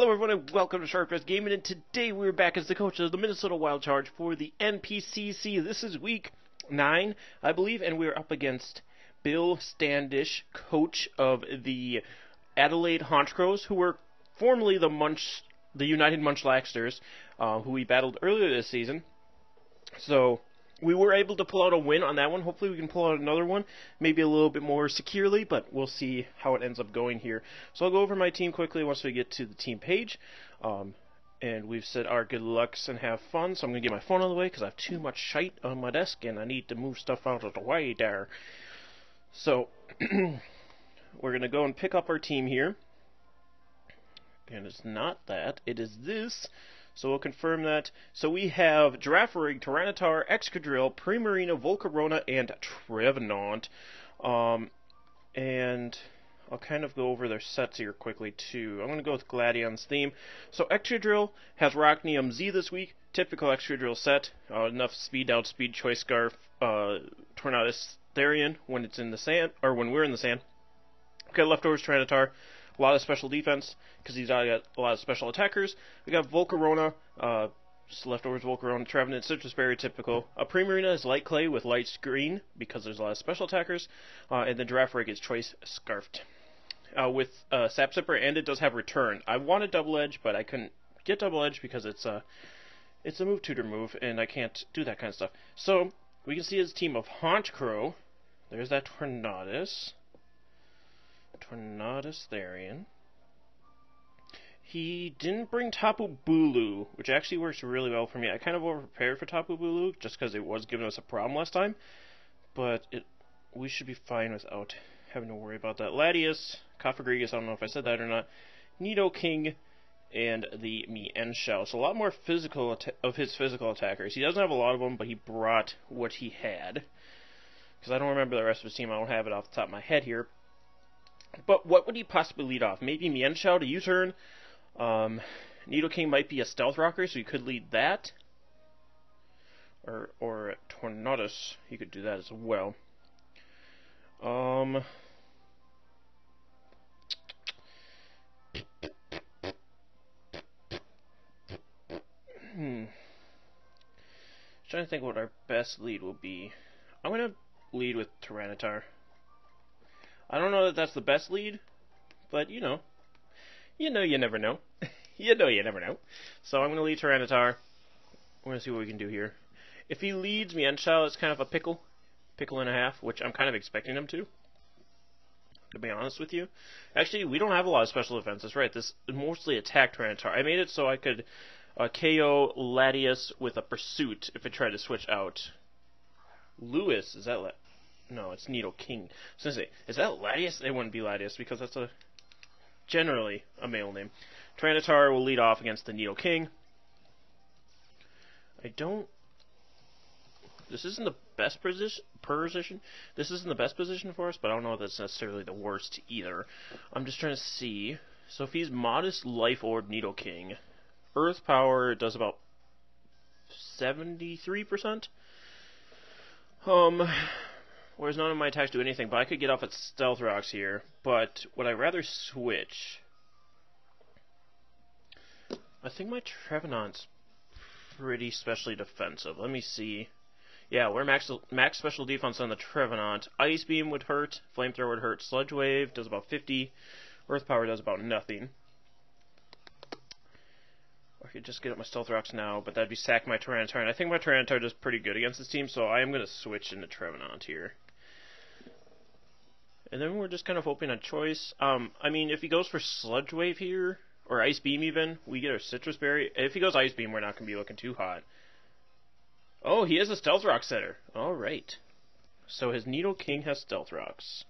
Hello everyone and welcome to Sharp Dressed Gaming, and today we're back as the coach of the Minnesota Wild Charge for the NPCC. This is week 9, I believe, and we're up against Bill Standish, coach of the Adelaide Honchkrows, who were formerly the United Munchlaxters, who we battled earlier this season. So we were able to pull out a win on that one. Hopefully we can pull out another one, maybe a little bit more securely, but we'll see how it ends up going here. So I'll go over my team quickly once we get to the team page. And we've said our good lucks and have fun, so I'm going to get my phone out of the way because I have too much shite on my desk and I need to move stuff out of the way there. So we're going to go and pick up our team here. And it's not that, it is this. So we'll confirm that. So we have Giraffe Rig, Tyranitar, Excadrill, Primarina, Volcarona, and Trevenant. And I'll kind of go over their sets here quickly too. I'm going to go with Gladion's theme. So Excadrill has Rockneum Z this week. Typical Excadrill set. Enough speed to outspeed Choice Scarf, Tornadus Therian when it's in the sand, or when we're in the sand. Okay, leftovers Tyranitar. A lot of special defense, because he's got a lot of special attackers. We got Volcarona, just leftovers Volcarona, Trevenant, Citrus Berry, typical. Primarina is Light Clay with Light Screen, because there's a lot of special attackers. And the Giraffe Rig is Choice Scarfed. With Sap Sipper, and it does have Return. I wanted Double Edge, but I couldn't get Double Edge because it's a move tutor move, and I can't do that kind of stuff. So, we can see his team of Honchkrow. There's that Tornadus Therian. He didn't bring Tapu Bulu, which actually works really well for me. I kind of over-prepared for Tapu Bulu, just because it was giving us a problem last time. But we should be fine without having to worry about that. Latias, Cofagrigus, I don't know if I said that or not, Nidoking, and the Mienshao. So a lot more physical of his physical attackers. He doesn't have a lot of them, but he brought what he had. Because I don't remember the rest of his team. I don't have it off the top of my head here. But what would he possibly lead off? Maybe Mienshao to U-turn. Nidoking might be a Stealth Rocker, so you could lead that. Or Tornadus, you could do that as well. Trying to think what our best lead will be. I'm going to lead with Tyranitar. I don't know that that's the best lead, but you never know. you never know. So I'm going to lead Tyranitar. We're going to see what we can do here. If he leads Mienshao, it's kind of a pickle and a half, which I'm kind of expecting him to be honest with you. Actually, we don't have a lot of special defense. That's right. This mostly attack Tyranitar. I made it so I could KO Latias with a Pursuit if it tried to switch out. Lewis, is that no, it's Nidoking. So is that Latias? It wouldn't be Latias because that's generally a male name. Tyranitar will lead off against the Nidoking. This isn't the best position. This isn't the best position for us, but I don't know if that's necessarily the worst either. I'm just trying to see. So if he's Modest Life Orb Nidoking, Earth Power does about 73%. Whereas none of my attacks do anything, but I could get off at Stealth Rocks here. But would I rather switch? I think my Trevenant's pretty specially defensive. Let me see. Yeah, we're max special defense on the Trevenant. Ice Beam would hurt. Flamethrower would hurt. Sludge Wave does about 50. Earth Power does about nothing. I could just get up my Stealth Rocks now, but that'd be sack my Tyranitar. And I think my Tyranitar does pretty good against this team, so I am going to switch into Trevenant here. And then we're just kind of hoping on choice. I mean, if he goes for Sludge Wave here, or Ice Beam even, we get our Citrus Berry. If he goes Ice Beam, we're not going to be looking too hot. Oh, he is a Stealth Rock setter. Alright. So his Nidoking has Stealth Rocks.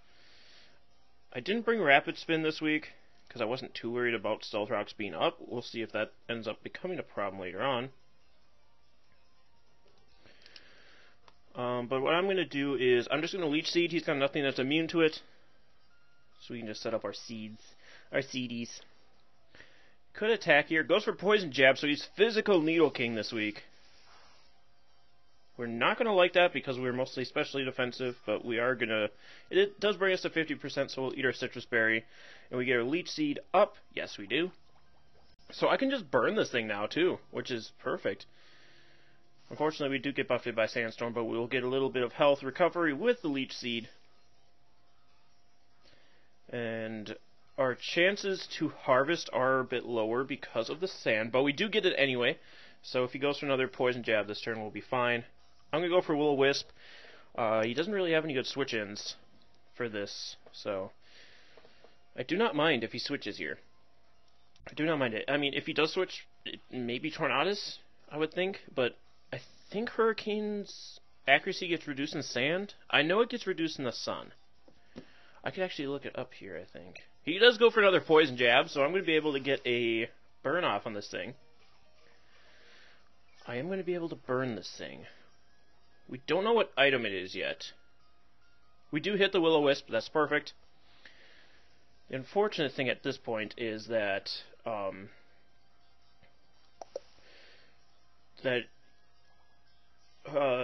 I didn't bring Rapid Spin this week, because I wasn't too worried about Stealth Rocks being up. We'll see if that ends up becoming a problem later on. But what I'm going to do is, I'm just going to Leech Seed. He's got nothing that's immune to it. So we can just set up our seeds. Our seedies. Could attack here. Goes for Poison Jab, so he's physical Nidoking this week. We're not going to like that because we're mostly specially defensive, but we are going to... It does bring us to 50%, so we'll eat our Citrus Berry. And we get our Leech Seed up. Yes, we do. So I can just burn this thing now, too, which is perfect. Unfortunately, we do get buffeted by Sandstorm, but we will get a little bit of health recovery with the Leech Seed. And our chances to harvest are a bit lower because of the sand, but we do get it anyway. So if he goes for another Poison Jab this turn, we'll be fine. I'm going to go for Will-O-Wisp. He doesn't really have any good switch-ins for this, so I do not mind if he switches here. I do not mind it. I mean, if he does switch, maybe Tornadus, I would think, but I think Hurricane's accuracy gets reduced in sand. I know it gets reduced in the sun. I could actually look it up here, I think. He does go for another Poison Jab, so I'm going to be able to get a burn off on this thing. I am going to be able to burn this thing. We don't know what item it is yet. We do hit the Will-O-Wisp, that's perfect. The unfortunate thing at this point is that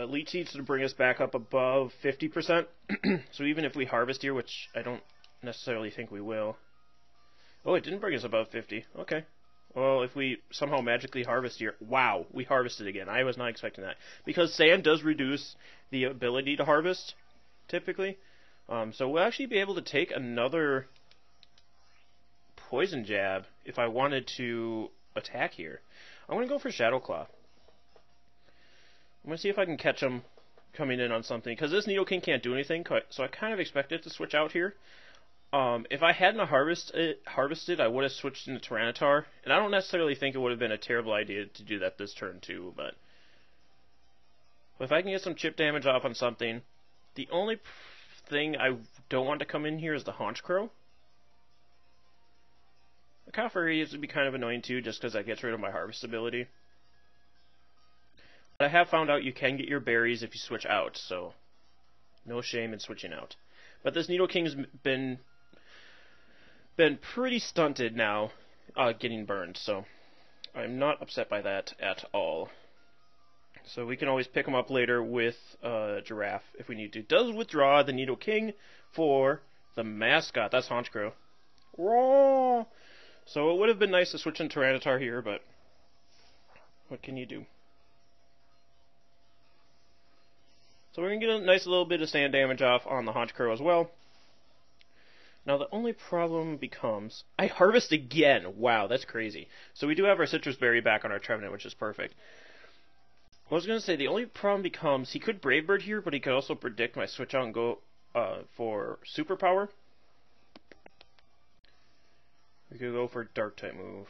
Leech Seeds to bring us back up above 50%. So even if we harvest here, which I don't necessarily think we will. Oh, it didn't bring us above 50. Okay. Well, if we somehow magically harvest here... Wow, we harvested again. I was not expecting that. Because sand does reduce the ability to harvest, typically. So we'll actually be able to take another Poison Jab if I wanted to attack here. I'm going to go for Shadow Claw. I'm going to see if I can catch him coming in on something, because this Nidoking can't do anything, so I kind of expect it to switch out here. If I hadn't harvested, I would have switched into Tyranitar, and I don't necessarily think it would have been a terrible idea to do that this turn too, but if I can get some chip damage off on something, the only thing I don't want to come in here is the Honchkrow. The Coffery would be kind of annoying too, just because that gets rid of my harvest ability. But I have found out you can get your berries if you switch out, so no shame in switching out. But this Nidoking's been pretty stunted now, getting burned, so I'm not upset by that at all. So we can always pick him up later with Giraffe if we need to. Does withdraw the Nidoking for the mascot. That's Honchkrow. Roar! So it would have been nice to switch in Tyranitar here, but what can you do? So we're going to get a nice little bit of sand damage off on the Honchkrow as well. Now the only problem becomes... I harvest again! Wow, that's crazy. So we do have our Citrus Berry back on our Trevenant, which is perfect. I was going to say, the only problem becomes he could Brave Bird here, but he could also predict my switch out and go for Superpower. We could go for Dark type move.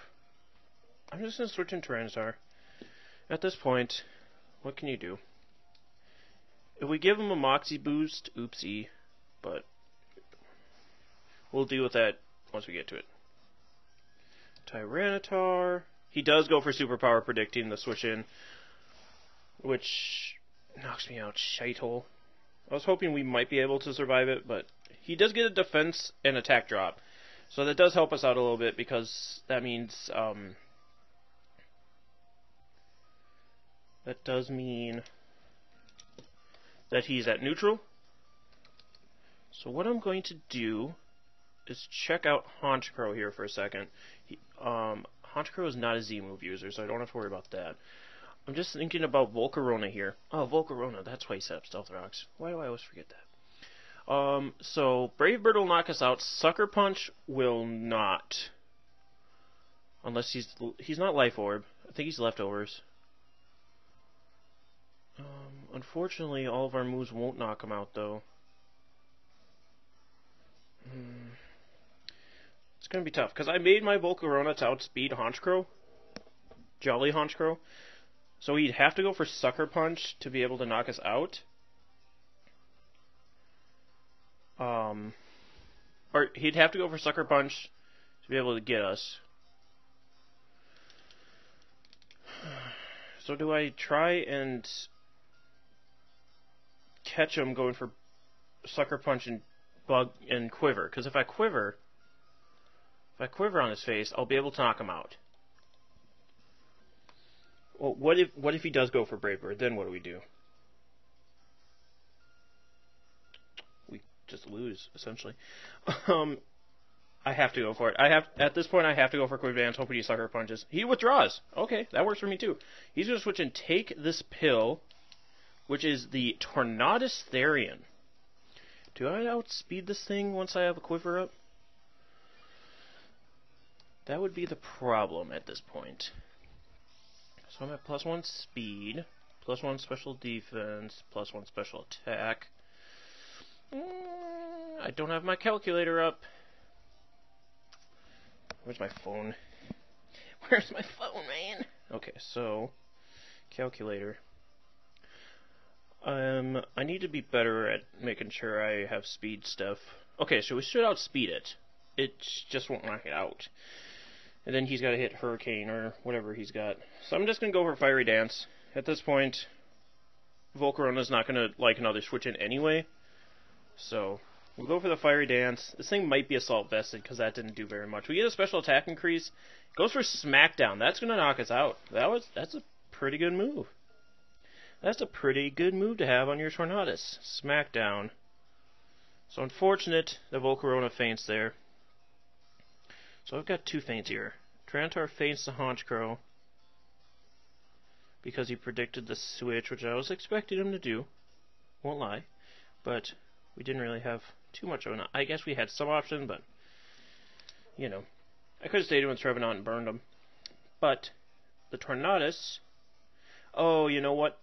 I'm just going to switch in Tyranitar. At this point, what can you do? If we give him a Moxie boost, oopsie, but we'll deal with that once we get to it. Tyranitar. He does go for Superpower, predicting the switch in, which knocks me out, shithole. I was hoping we might be able to survive it, but he does get a defense and attack drop. So that does help us out a little bit, because that means, that does mean that he's at neutral. So what I'm going to do is check out Honchkrow here for a second. Honchkrow is not a Z-move user, so I don't have to worry about that. I'm just thinking about Volcarona here. Oh, Volcarona, that's why he set up Stealth Rocks. Why do I always forget that? So Brave Bird will knock us out. Sucker Punch will not. Unless he's not Life Orb. I think he's Leftovers. Unfortunately, all of our moves won't knock him out, though. It's going to be tough, because I made my Volcarona to outspeed Honchkrow. Jolly Honchkrow. So he'd have to go for Sucker Punch to be able to knock us out. Or he'd have to go for Sucker Punch to be able to get us. So do I try and catch him going for Sucker Punch and Bug and Quiver? Because if I quiver on his face, I'll be able to knock him out. Well, what if he does go for Brave Bird? Then what do we do? We just lose, essentially. I have to go for it. At this point I have to go for quick advance, hoping he sucker punches. He withdraws. Okay, that works for me too. He's gonna switch and take this pill, which is the Tornadus Therian. Do I outspeed this thing once I have a quiver up? That would be the problem at this point. So I'm at +1 speed, +1 special defense, +1 special attack. I don't have my calculator up. Where's my phone? Where's my phone, man? Okay, so calculator. I need to be better at making sure I have speed stuff. Okay, so we should outspeed it. It just won't knock it out. And then he's got to hit Hurricane or whatever he's got. So I'm just going to go for Fiery Dance. At this point, Volcarona's not going to like another switch in anyway. So we'll go for the Fiery Dance. This thing might be Assault Vested because that didn't do very much. We get a special attack increase. Goes for Smackdown. That's going to knock us out. That's a pretty good move. That's a pretty good move to have on your Tornadus. Smackdown. So unfortunate that Volcarona faints there. So I've got two feints here. Trantor feints the Honchkrow because he predicted the switch, which I was expecting him to do. Won't lie. But we didn't really have too much of an... I guess we had some option, but... You know. I could have stayed with Trevenant and burned him. But the Tornadus... Oh, you know what?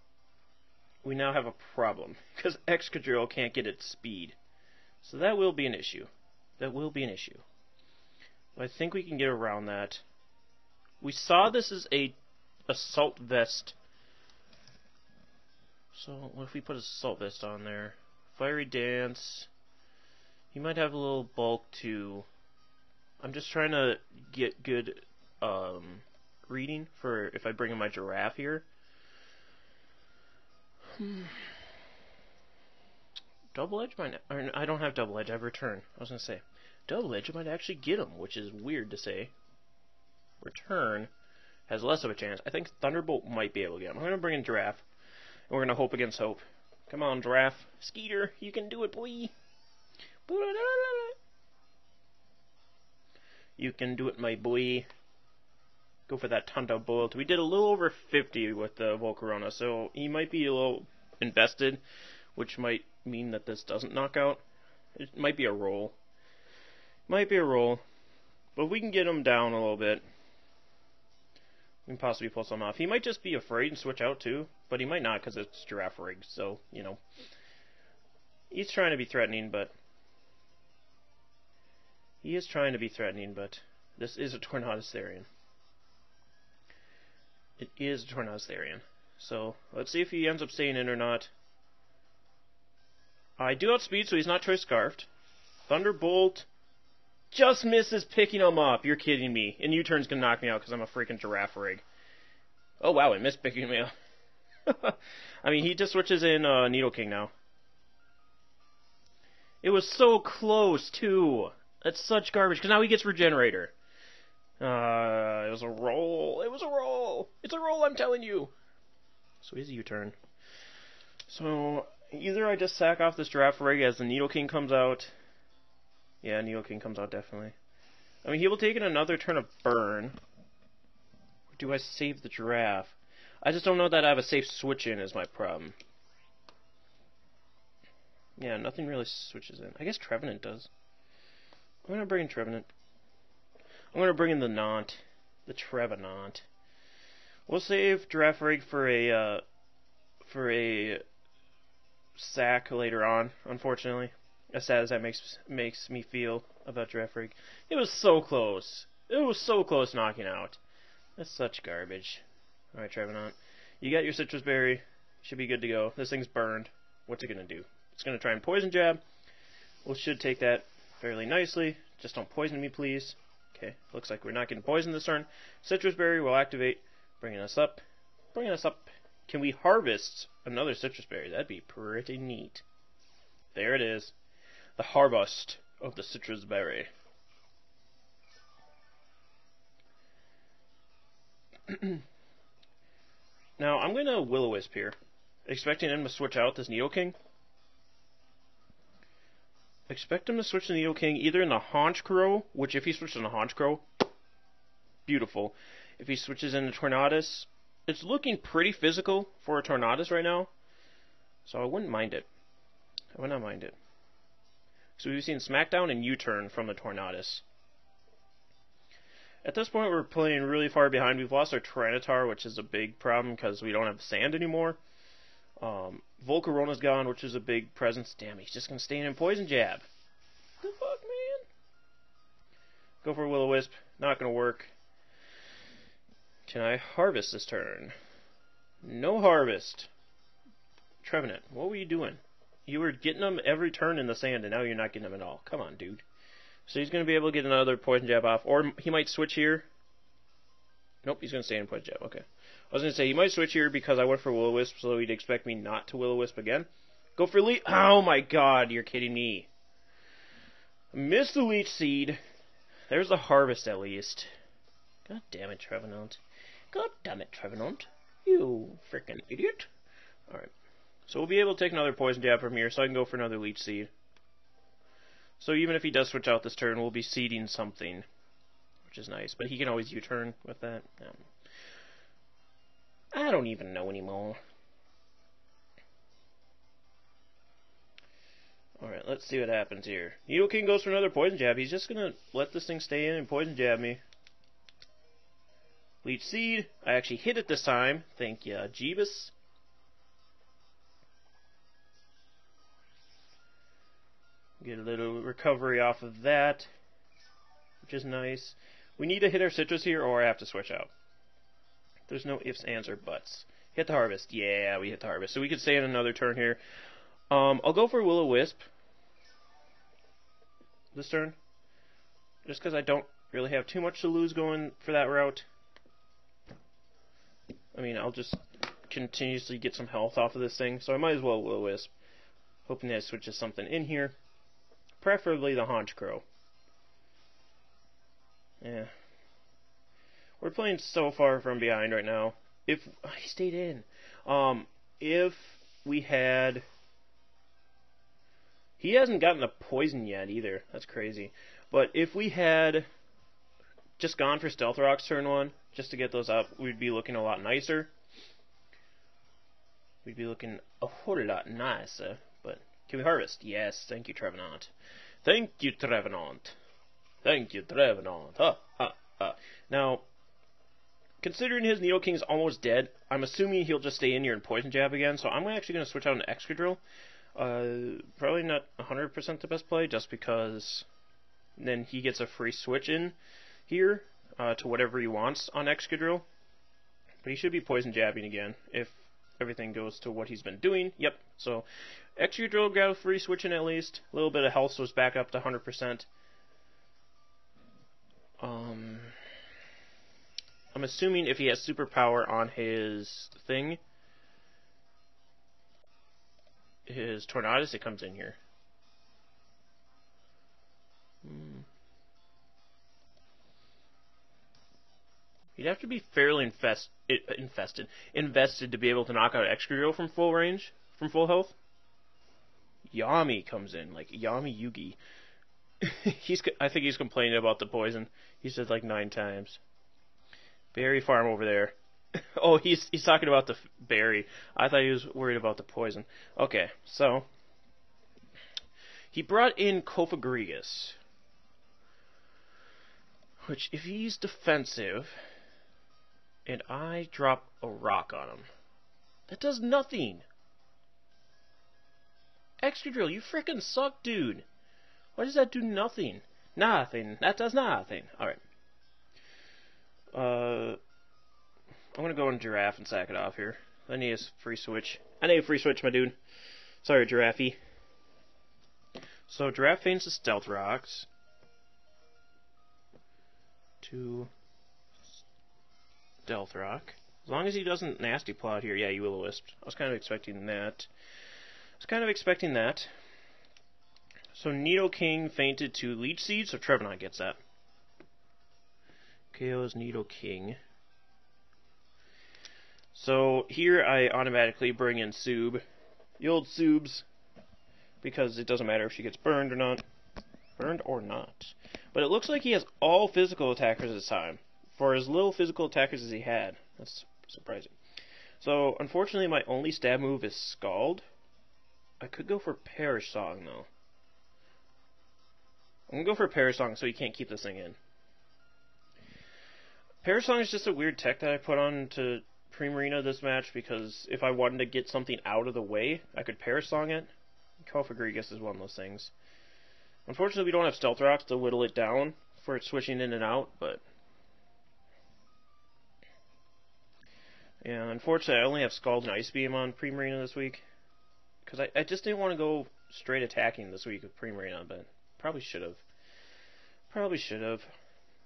We now have a problem. Because Excadrill can't get its speed. So that will be an issue. That will be an issue. I think we can get around that. We saw this as a Assault Vest. So what if we put a Assault Vest on there? Fiery Dance. He might have a little bulk too. I'm just trying to get good reading for if I bring in my Giraffe here. Double Edge might... Or, I don't have Double Edge, I have Return. I was going to say. Double Edge might actually get him, which is weird to say. Return has less of a chance. I think Thunderbolt might be able to get him. I'm going to bring in Giraffe, and we're going to hope against hope. Come on, Giraffe. Skeeter, you can do it, boy. You can do it, my boy. Go for that Thunderbolt. We did a little over 50 with the Volcarona, so he might be a little invested, which might mean that this doesn't knock out. It might be a roll. Might be a roll, but we can get him down a little bit. We can possibly pull some off. He might just be afraid and switch out too, but he might not because it's Giraffe rigged, so, you know. He's trying to be threatening, but... He is trying to be threatening, but this is a Tornadus Therian. It is a Tornadus Therian. So, let's see if he ends up staying in or not. I do outspeed, so he's not Choice Scarfed. Thunderbolt... just misses picking him up. You're kidding me. And U-turn's gonna knock me out because I'm a freaking Giraffe rig. Oh wow, it missed picking me up. I mean, he just switches in Nidoking now. It was so close too. That's such garbage because now he gets Regenerator. It was a roll. It was a roll. It's a roll, I'm telling you. So he's a U-turn. So either I just sack off this Giraffe rig as the Nidoking comes out. Yeah, Nidoking comes out definitely. I mean, he will take in another turn of burn. Or do I save the Giraffe? I just don't know that I have a safe switch in is my problem. Yeah, nothing really switches in. I guess Trevenant does. I'm going to bring in Trevenant. I'm going to bring in the Nant. The Trevenant. We'll save Giraffe Rig for a sack later on, unfortunately. As sad as that makes me feel about Giraffe Rig. It was so close. It was so close knocking out. That's such garbage. Alright, Trevenant. You got your Citrus Berry. Should be good to go. This thing's burned. What's it going to do? It's going to try and Poison Jab. We should take that fairly nicely. Just don't poison me, please. Okay, looks like we're not getting poisoned this turn. Citrus Berry will activate, bringing us up. Bringing us up. Can we harvest another Citrus Berry? That'd be pretty neat. There it is. The harvest of the Citrus Berry. Now, I'm going to Will-O-Wisp here, expecting him to switch out this Nidoking. expect him to switch to Needle King either in the Honchkrow, which if he switches in the Honchkrow, beautiful. If he switches into Tornadus, it's looking pretty physical for a Tornadus right now, so I wouldn't mind it. I would not mind it. So we've seen Smackdown and U-Turn from the Tornadus. At this point, we're playing really far behind. We've lost our Tyranitar, which is a big problem because we don't have sand anymore. Volcarona's gone, which is a big presence. Damn, he's just going to stay in Poison Jab. The fuck, man? Go for Will-O-Wisp. Not going to work. Can I harvest this turn? No harvest. Trevenant, what were you doing? You were getting him every turn in the sand, and now you're not getting him at all. Come on, dude. So he's going to be able to get another Poison Jab off, or he might switch here. Nope, he's going to stay in Poison Jab. Okay. I was going to say, he might switch here because I went for Will-O-Wisp, so he'd expect me not to Will-O-Wisp again. Go for Leech. Oh my god, you're kidding me. Missed the Leech Seed. There's the Harvest at least. God damn it, Trevenant. God damn it, Trevenant. You frickin' idiot. Alright. So we'll be able to take another Poison Jab from here, so I can go for another Leech Seed. So even if he does switch out this turn, we'll be seeding something, which is nice. But he can always U-turn with that. I don't even know anymore. Alright, let's see what happens here. Needle King goes for another Poison Jab. He's just going to let this thing stay in and Poison Jab me. Leech Seed. I actually hit it this time. Thank you, Jeebus. Get a little recovery off of that, which is nice. We need to hit our Citrus here, or I have to switch out. There's no ifs, ands, or buts. Hit the Harvest. Yeah, we hit the Harvest. So we could stay in another turn here. I'll go for Will-O-Wisp this turn, just because I don't really have too much to lose going for that route. I mean, I'll just continuously get some health off of this thing, so I might as well Will-O-Wisp, hoping that it switches something in here. Preferably the Honchkrow. Yeah. We're playing so far from behind right now. If I stayed in. If we had... He hasn't gotten a poison yet either. That's crazy. But if we had just gone for Stealth Rocks turn 1, just to get those up, we'd be looking a lot nicer. We'd be looking a whole lot nicer. But can we harvest? Yes, thank you, Trevenant. Thank you, Trevenant. Thank you, Trevenant. Ha, ha, ha. Now, considering his Needle King's almost dead, I'm assuming he'll just stay in here and Poison Jab again, so I'm actually going to switch out an Excadrill. Probably not 100% the best play, just because then he gets a free switch in here to whatever he wants on Excadrill. But he should be Poison Jabbing again, if everything goes to what he's been doing. Yep, so Excadrill got a free switch in at least. A little bit of health, so it's back up to 100%. I'm assuming if he has superpower on his thing, his Tornadus, it comes in here. You'd have to be fairly invested to be able to knock out Excadrill from full range, from full health. Yami comes in, like Yami Yugi. I think he's complaining about the poison. He said like 9 times. Berry farm over there. Oh, he's talking about the berry. I thought he was worried about the poison. Okay, so he brought in Cofagrigus, which if he's defensive and I drop a rock on him, that does nothing. Excadrill, you frickin' suck, dude. Why does that do nothing? Nothing. That does nothing. Alright. I'm gonna go on Giraffe and sack it off here. I need a free switch. I need a free switch, my dude. Sorry, Giraffe. So, Giraffe feigns the Stealth Rocks. To Stealth Rock. As long as he doesn't Nasty Plot here. Yeah, you Will-O-Wisp. I was kind of expecting that. So Needle King fainted to Leech Seed, so Trevenant gets that. KO's Needle King. So here I automatically bring in Soob. The old Soobs. because it doesn't matter if she gets burned or not. Burned or not. But it looks like he has all physical attackers this time, for as little physical attackers as he had. That's surprising. So, unfortunately, my only stab move is Scald. I could go for Perish Song, though. I'm going to go for Perish Song so he can't keep this thing in. Perish Song is just a weird tech that I put on to Primarina this match, because if I wanted to get something out of the way, I could Perish Song it. Cofagrigus is one of those things. Unfortunately, we don't have Stealth Rocks to whittle it down for it switching in and out, but... yeah, unfortunately, I only have Scald and Ice Beam on Primarina this week. Because I just didn't want to go straight attacking this week with Primarina, but probably should have. Probably should have.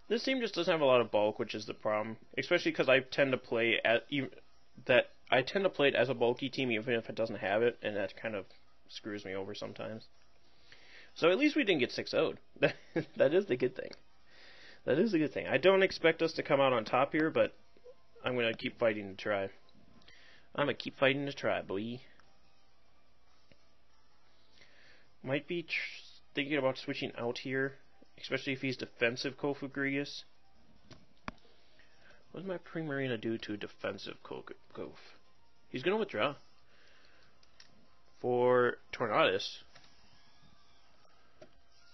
This team just doesn't have a lot of bulk, which is the problem. Especially because I tend to play it as a bulky team, even if it doesn't have it, and that kind of screws me over sometimes. So at least we didn't get 6-0'd. That is the good thing. That is the good thing. I don't expect us to come out on top here, but I'm going to keep fighting to try. I'm going to keep fighting to try, boy. Might be thinking about switching out here, especially if he's defensive Cofagrigus. What does my Primarina do to defensive Kof? He's going to withdraw. For Tornadus,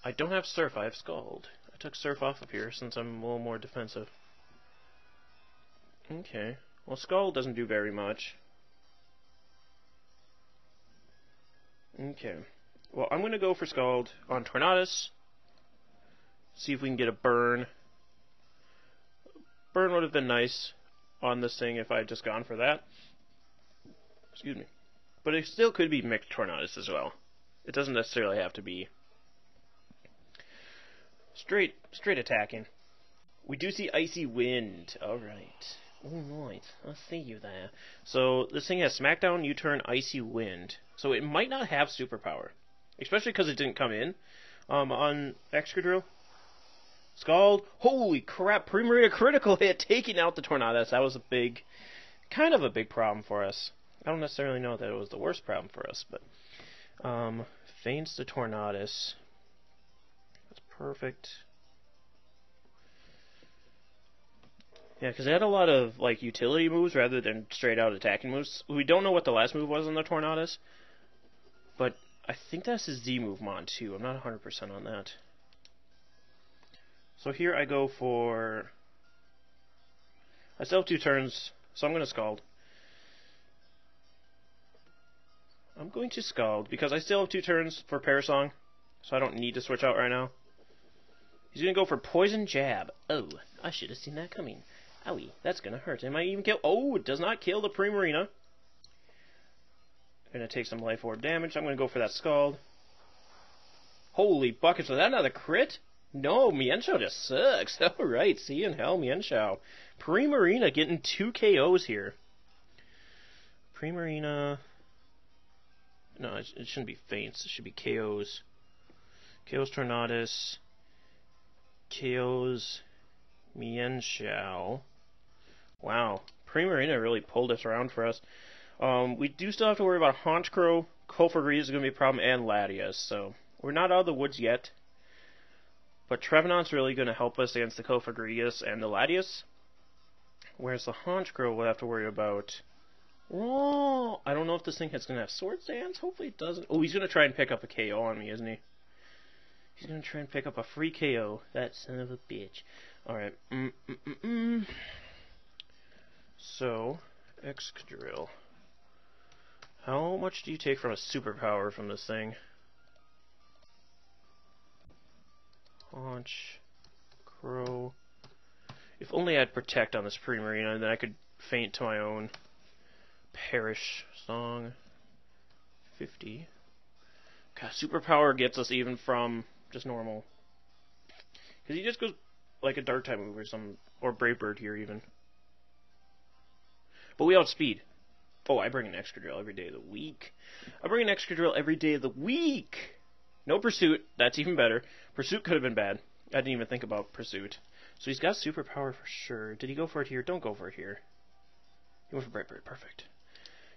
I don't have Surf, I have Scald. I took Surf off of here since I'm a little more defensive. Okay. Well, Scald doesn't do very much. Okay. Well, I'm going to go for Scald on Tornadus. See if we can get a burn. Burn would have been nice on this thing if I had just gone for that. Excuse me. But it still could be mixed Tornadus as well. It doesn't necessarily have to be straight attacking. We do see Icy Wind. Alright. Alright. I'll see you there. So, this thing has Smackdown, U-Turn, Icy Wind. So it might not have superpower. Especially because it didn't come in on Excadrill. Scald. Holy crap, Primarina critical hit, taking out the Tornadus. That was kind of a big problem for us. I don't necessarily know that it was the worst problem for us, but feints the Tornadus. That's perfect. Yeah, because it had a lot of like utility moves rather than straight out attacking moves. We don't know what the last move was on the Tornadus, but I think that's his Z move mon too. I'm not 100% on that. So here I go for... I still have 2 turns, so I'm going to Scald. I'm going to Scald, because I still have 2 turns for Perish Song, so I don't need to switch out right now. He's going to go for Poison Jab. Oh, I should have seen that coming. Owie, that's going to hurt. It might even kill... oh, it does not kill the Primarina. Going to take some Life Orb damage. I'm going to go for that Scald. Holy buckets, was that another crit? No, Mienshao just sucks. Alright, see you in hell, Mienshao. Primarina getting 2 KOs here. Primarina... no, it shouldn't be feints. It should be KOs. KOs Tornadus. KOs Mienshao. Wow. Primarina really pulled us around for us. We do still have to worry about Honchkrow. Cofagrigus is going to be a problem, and Latias. So, we're not out of the woods yet. But Trevenant's really going to help us against the Cofagrigus and the Latias. Whereas the Honchkrow we'll have to worry about... oh, I don't know if this thing is going to have Sword Dance. Hopefully it doesn't. Oh, he's going to try and pick up a KO on me, isn't he? He's going to try and pick up a free KO. That son of a bitch. Alright. So, Excadrill. How much do you take from a superpower from this thing? Honchkrow. If only I had Protect on this Primarina, then I could feint to my own. Perish Song. 50. God, superpower gets us even from just normal. Because he just goes like a Dark type move or some, or Brave Bird here even. But we outspeed. Oh, I bring an Excadrill every day of the week. I bring an Excadrill every day of the week. No Pursuit. That's even better. Pursuit could have been bad. I didn't even think about Pursuit. So he's got superpower for sure. Did he go for it here? Don't go for it here. He went for Brave Bird. Perfect.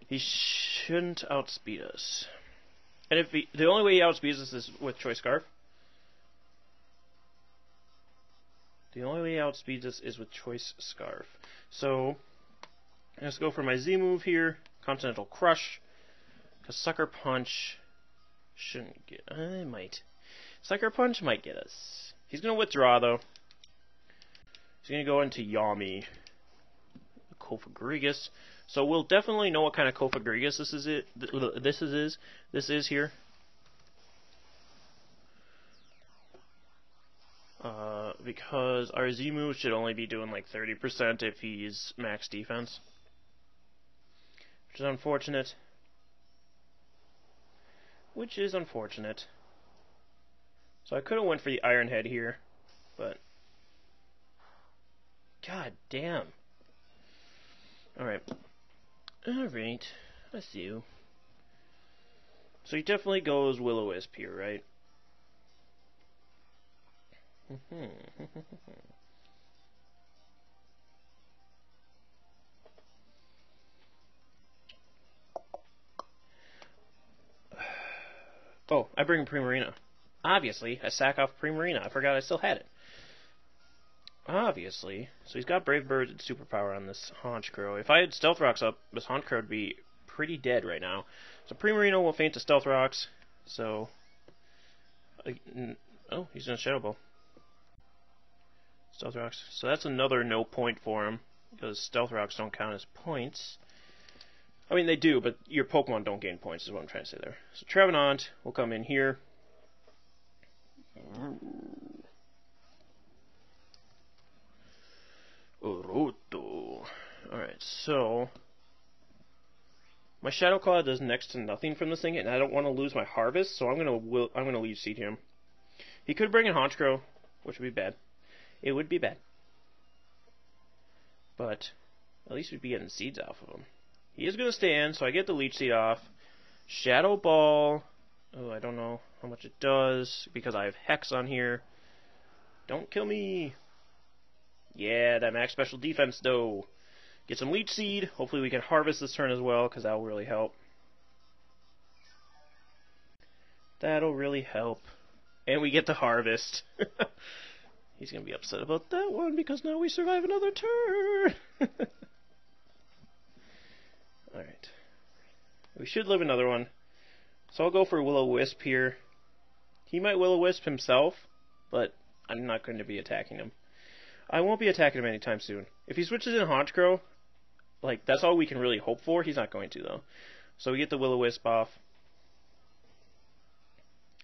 He shouldn't outspeed us. And if the only way he outspeeds us is with Choice Scarf. The only way he outspeeds us is with Choice Scarf. So, let's go for my Z move here. Continental Crush. Because Sucker Punch shouldn't get... I might. Sucker Punch might get us. He's going to withdraw, though. He's going to go into Yami. Kofagrigus. So we'll definitely know what kind of Kofagrigus this is here. Because our Z move should only be doing like 30% if he's max defense. Which is unfortunate. So I could have went for the Iron Head here, but... God damn. Alright. Alright. I see you. So he definitely goes Will-O-Wisp here, right? Oh, I bring Primarina. Obviously, I sack off Primarina. I forgot I still had it. Obviously. So he's got Brave Bird and Superpower on this Honchkrow. If I had Stealth Rocks up, this Honchkrow would be pretty dead right now. So Primarina will feint to Stealth Rocks. So... oh, he's in a Shadow Ball. Stealth Rocks. So that's another no point for him, because Stealth Rocks don't count as points. I mean, they do, but your Pokemon don't gain points, is what I'm trying to say there. So Trevenant will come in here. Oroto. Alright, so... my Shadow Claw does next to nothing from this thing, and I don't want to lose my Harvest, so I'm gonna Leech Seed him. He could bring in Honchkrow, which would be bad. It would be bad. But at least we'd be getting seeds off of him. He is going to stay in, so I get the Leech Seed off. Shadow Ball. Oh, I don't know how much it does, because I have Hex on here. Don't kill me. Yeah, that max special defense, though. Get some Leech Seed. Hopefully we can harvest this turn as well, because that will really help. That'll really help. And we get the harvest. He's going to be upset about that one, because now we survive another turn. Alright. We should live another one. So I'll go for Will-O-Wisp here. He might Will-O-Wisp himself, but I'm not going to be attacking him. I won't be attacking him anytime soon. If he switches in Honchkrow, like, that's all we can really hope for. He's not going to, though. So we get the Will-O-Wisp off.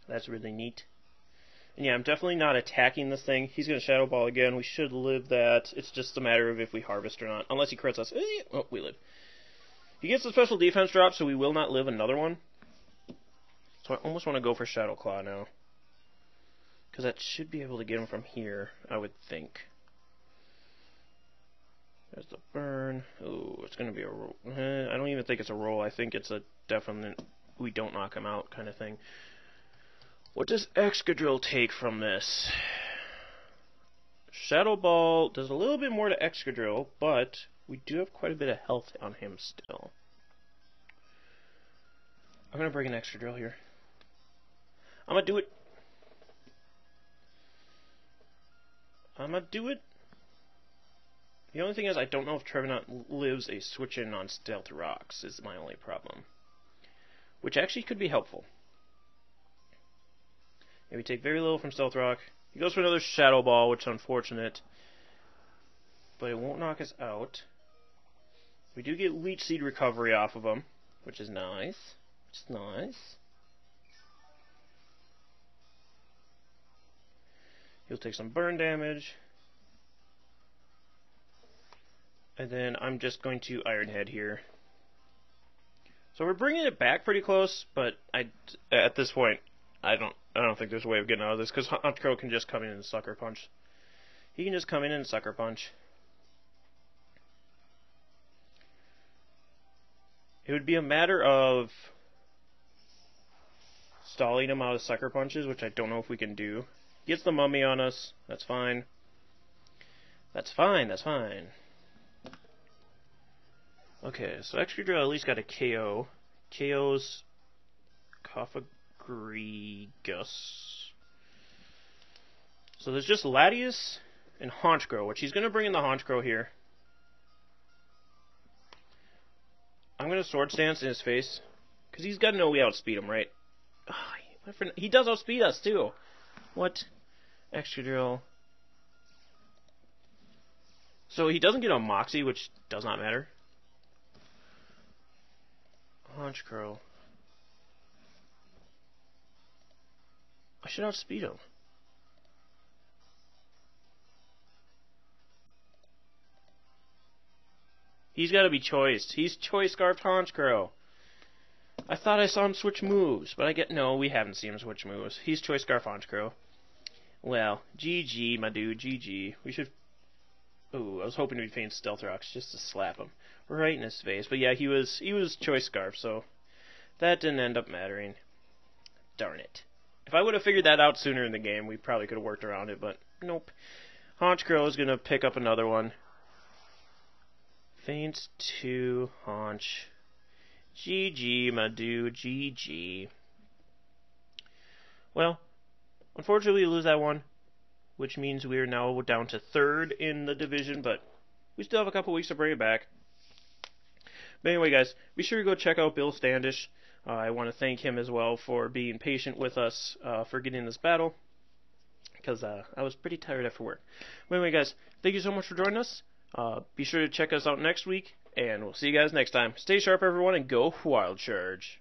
That's really neat. And yeah, I'm definitely not attacking this thing. He's going to Shadow Ball again. We should live that. It's just a matter of if we harvest or not. Unless he crits us. Oh, we live. He gets a special defense drop, so we will not live another one. So I almost want to go for Shadow Claw now. Because that should be able to get him from here, I would think. There's the burn. Oh, it's going to be a roll. I don't even think it's a roll. I think it's a definite we don't knock him out kind of thing. What does Excadrill take from this? Shadow Ball does a little bit more to Excadrill, but we do have quite a bit of health on him still. I'm going to bring an Excadrill here. I'm going to do it. The only thing is, I don't know if Trevenant lives a switch-in on Stealth Rocks, is my only problem. Which actually could be helpful. Yeah, we take very little from Stealth Rock. He goes for another Shadow Ball, which is unfortunate. But it won't knock us out. We do get Leech Seed recovery off of him, which is nice. He'll take some burn damage. And then I'm just going to Iron Head here. So we're bringing it back pretty close, but at this point, I don't think there's a way of getting out of this, because Honchkrow can just come in and Sucker Punch. He can just come in and Sucker Punch. It would be a matter of stalling him out of Sucker Punches, which I don't know if we can do. He gets the Mummy on us. That's fine. That's fine. Okay, so Excadrill at least got a KO. KO's Gregus. So there's just Latius and Honchkrow, which he's going to bring in the Honchkrow here. I'm going to Sword Stance in his face, because he's got to know we outspeed him, right? He does outspeed us, too. What? Extra drill. So he doesn't get a Moxie, which does not matter. Honchkrow. I should outspeed him. He's got to be choiced. He's choice scarfed Honchkrow. I thought I saw him switch moves, but no, we haven't seen him switch moves. He's choice scarf Honchkrow. Well, GG, my dude, GG. We should... Ooh, I was hoping we'd feign Stealth Rocks just to slap him right in his face. But yeah, he was choice scarf, so that didn't end up mattering. Darn it. If I would have figured that out sooner in the game, we probably could have worked around it, but nope. Honchkrow is going to pick up another one. Feints to Honch. GG, my dude, GG. Well, unfortunately we lose that one, which means we are now down to 3rd in the division, but we still have a couple weeks to bring it back. But anyway, guys, be sure to go check out Bill Standish. I want to thank him as well for being patient with us for getting this battle, because I was pretty tired after work. But anyway, guys, thank you so much for joining us. Be sure to check us out next week, and we'll see you guys next time. Stay sharp, everyone, and go Wild Charge.